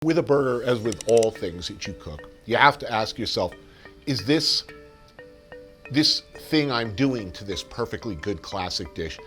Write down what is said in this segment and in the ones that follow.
With a burger, as with all things that you cook, you have to ask yourself, is this thing I'm doing to this perfectly good classic dish,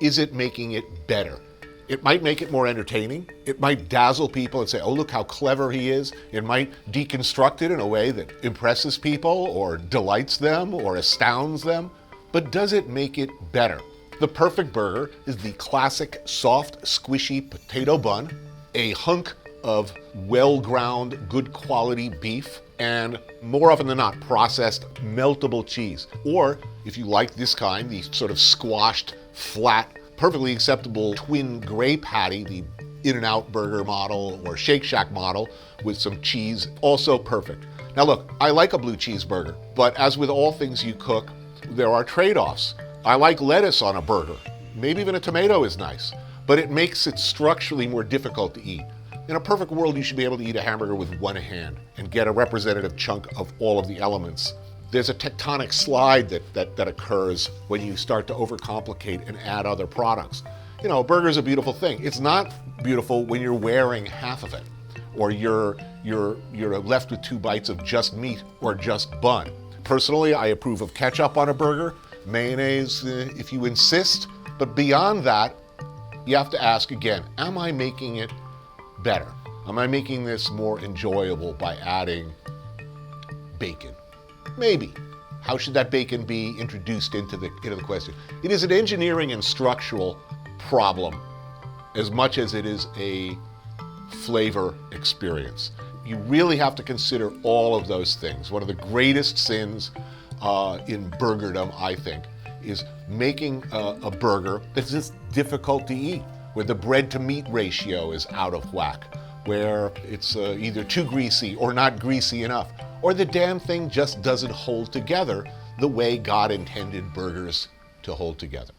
is it making it better? It might make it more entertaining. It might dazzle people and say, oh, look how clever he is. It might deconstruct it in a way that impresses people or delights them or astounds them. But does it make it better? The perfect burger is the classic soft, squishy potato bun, a hunk of well-ground, good quality beef, and more often than not, processed, meltable cheese. Or, if you like this kind, the sort of squashed, flat, perfectly acceptable twin gray patty, the In-N-Out burger model or Shake Shack model with some cheese, also perfect. Now look, I like a blue cheeseburger, but as with all things you cook, there are trade-offs. I like lettuce on a burger. Maybe even a tomato is nice, but it makes it structurally more difficult to eat. In a perfect world, you should be able to eat a hamburger with one hand and get a representative chunk of all of the elements. There's a tectonic slide that occurs when you start to overcomplicate and add other products. You know, a burger's a beautiful thing. It's not beautiful when you're wearing half of it, or you're left with 2 bites of just meat or just bun. Personally, I approve of ketchup on a burger, mayonnaise if you insist, but beyond that, you have to ask again, am I making it better? Am I making this more enjoyable by adding bacon? Maybe. How should that bacon be introduced into the question? It is an engineering and structural problem as much as it is a flavor experience. You really have to consider all of those things. One of the greatest sins in burgerdom, I think, is making a burger that's just difficult to eat, where the bread to meat ratio is out of whack, where it's either too greasy or not greasy enough, or the damn thing just doesn't hold together the way God intended burgers to hold together.